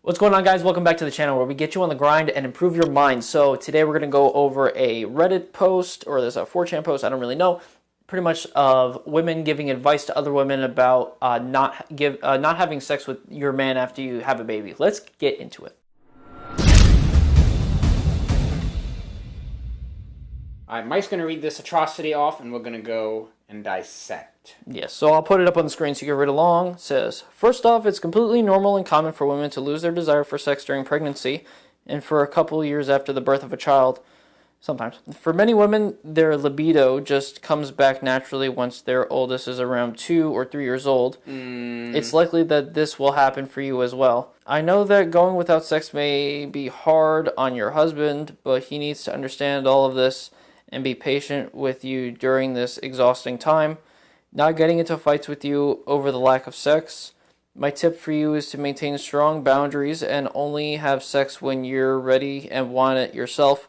What's going on, guys? Welcome back to the channel where we get you on the grind and improve your mind. So today we're going to go over a Reddit post, or there's a 4chan post, I don't really know, pretty much of women giving advice to other women about not having sex with your man after you have a baby. Let's get into it. All right, Mike's going to read this atrocity off, and we're going to go and dissect. Yes, so I'll put it up on the screen so you can read along. It says, first off, it's completely normal and common for women to lose their desire for sex during pregnancy and for a couple years after the birth of a child. Sometimes. For many women, their libido just comes back naturally once their oldest is around 2 or 3 years old. It's likely that this will happen for you as well. I know that going without sex may be hard on your husband, but he needs to understand all of this and be patient with you during this exhausting time. Not getting into fights with you over the lack of sex. My tip for you is to maintain strong boundaries and only have sex when you're ready and want it yourself.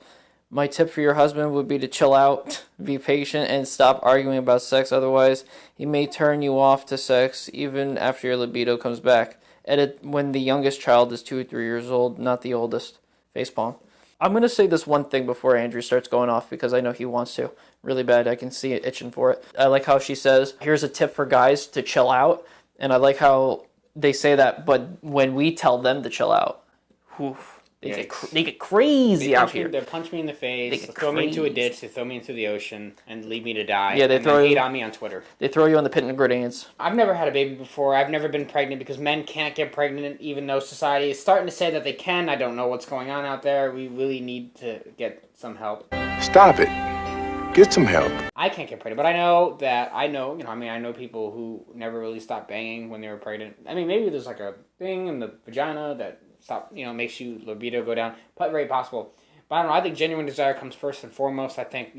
My tip for your husband would be to chill out, be patient, and stop arguing about sex. Otherwise, he may turn you off to sex even after your libido comes back. Edit when the youngest child is 2 or 3 years old, not the oldest. Facepalm. I'm going to say this one thing before Andrew starts going off because I know he wants to really bad. I can see it itching for it. I like how she says, here's a tip for guys to chill out. And I like how they say that, but when we tell them to chill out, they get crazy out here. They punch me in the face, they throw me into a ditch, they throw me into the ocean, and leave me to die. Yeah, they hate on me on Twitter. They throw you on the pit of grenades. I've never had a baby before. I've never been pregnant because men can't get pregnant, even though society is starting to say that they can. I don't know what's going on out there. We really need to get some help. Stop it. Get some help. I can't get pregnant, but I know people who never really stopped banging when they were pregnant. I mean, maybe there's like a thing in the vagina that makes you libido go down. But very possible. But I don't know. I think genuine desire comes first and foremost. I think,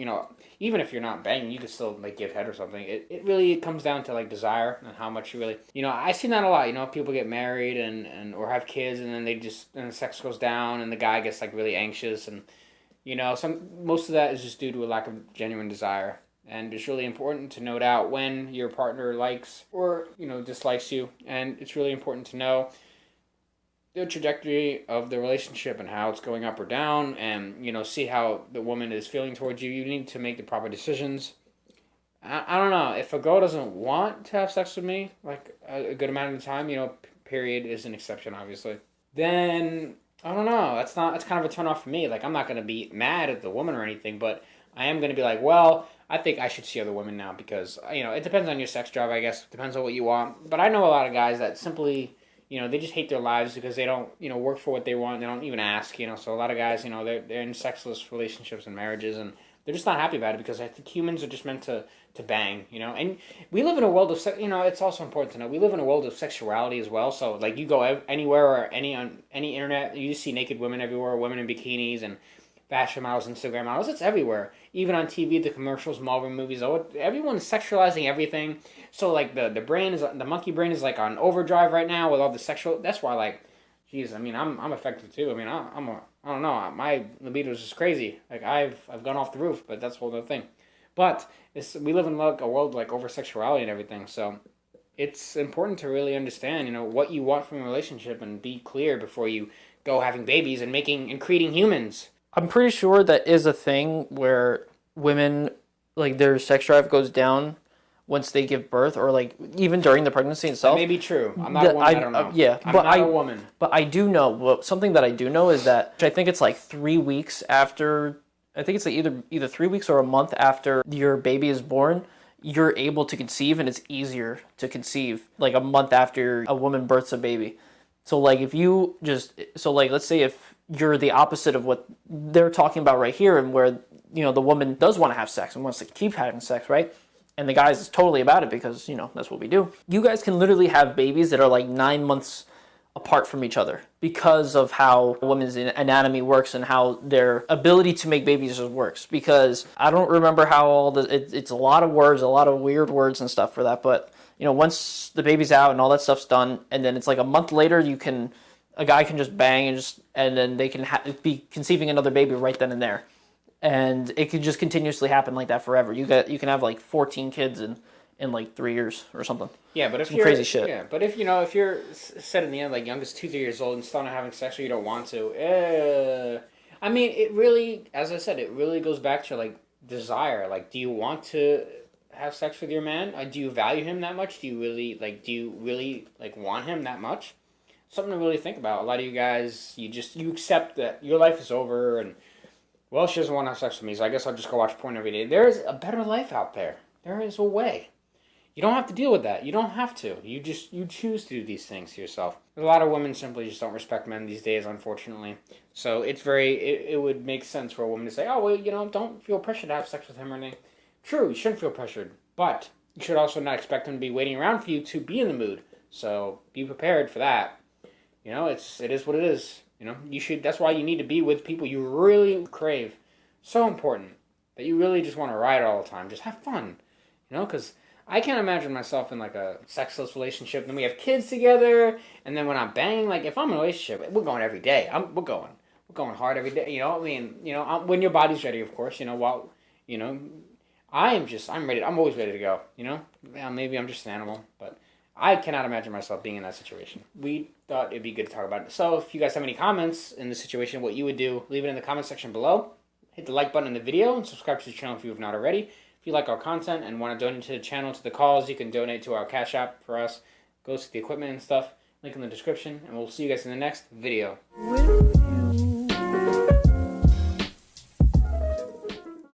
even if you're not banging, you could still give head or something. It really comes down to desire and how much you really, I see that a lot. People get married and or have kids and then the sex goes down and the guy gets really anxious and most of that is just due to a lack of genuine desire. And it's really important to note out when your partner likes or dislikes you, and it's really important to know the trajectory of the relationship and how it's going up or down, and see how the woman is feeling towards you. You need to make the proper decisions. I don't know, if a girl doesn't want to have sex with me a good amount of the time, period is an exception obviously, then I don't know, that's kind of a turn off for me. I'm not going to be mad at the woman or anything, but I am going to be well, I think I should see other women now because it depends on your sex drive, I guess. It depends on what you want. But I know a lot of guys that simply they just hate their lives because they don't, work for what they want. They don't even ask, So a lot of guys, they're in sexless relationships and marriages, and they're just not happy about it because I think humans are just meant to bang, And we live in a world of it's also important to know we live in a world of sexuality as well. So you go anywhere or on any internet, you just see naked women everywhere, women in bikinis and fashion models, Instagram models. It's everywhere. Even on TV, the commercials, Marvel movies, everyone's sexualizing everything. So the monkey brain is on overdrive right now with all the sexual. That's why I'm affected too. I don't know. My libido is just crazy. I've gone off the roof, but that's a whole other thing. But we live in a world over sexuality and everything. So it's important to really understand, what you want from a relationship and be clear before you go having babies and creating humans. I'm pretty sure that is a thing where women, their sex drive goes down once they give birth, or even during the pregnancy itself. That may be true. I'm not a woman. I don't know. Yeah, I'm not a woman. But I do know. Something that I do know is that I think it's 3 weeks after. I think it's either 3 weeks or a month after your baby is born, you're able to conceive, and it's easier to conceive a month after a woman births a baby. So if you let's say if you're the opposite of what they're talking about right here, and where the woman does want to have sex and wants to keep having sex, right? And the guy's is totally about it because that's what we do. You guys can literally have babies that are 9 months apart from each other because of how a woman's anatomy works and how their ability to make babies works. Because I don't remember how it's a lot of words, a lot of weird words and stuff for that. But once the baby's out and all that stuff's done, and then it's a month later, a guy can just bang and then they can be conceiving another baby right then and there. And it could just continuously happen like that forever. You can have 14 kids and in like 3 years or something. Yeah, but if Some you're crazy shit. Yeah, but if if you're said in the end like youngest 2-3 years old and still not having sex or you don't want to, I mean, it really, as I said, it really goes back to like desire. Like, do you want to have sex with your man? Do you value him that much? Do you really like want him that much? Something to really think about. A lot of you guys, you accept that your life is over and, well, she doesn't want to have sex with me, so I guess I'll just go watch porn every day. There is a better life out there. There is a way. You don't have to deal with that. You don't have to. You choose to do these things to yourself. A lot of women simply just don't respect men these days, unfortunately. So it would make sense for a woman to say, oh, well, don't feel pressured to have sex with him or anything. True, you shouldn't feel pressured, but you should also not expect him to be waiting around for you to be in the mood. So be prepared for that. It is what it is. That's why you need to be with people you really crave. So important that you really just want to ride all the time. Just have fun. Because I can't imagine myself in like a sexless relationship. Then we have kids together, and then when I'm banging, like if I'm in a relationship, we're going every day. We're going hard every day. When your body's ready, of course. I'm ready. I'm always ready to go. Yeah, maybe I'm just an animal, but I cannot imagine myself being in that situation. We thought it'd be good to talk about it. So if you guys have any comments in this situation, what you would do, leave it in the comment section below. Hit the like button in the video and subscribe to the channel if you have not already. If you like our content and want to donate to the channel, to the cause, you can donate to our Cash App for us. Goes to the equipment and stuff. Link in the description. And we'll see you guys in the next video.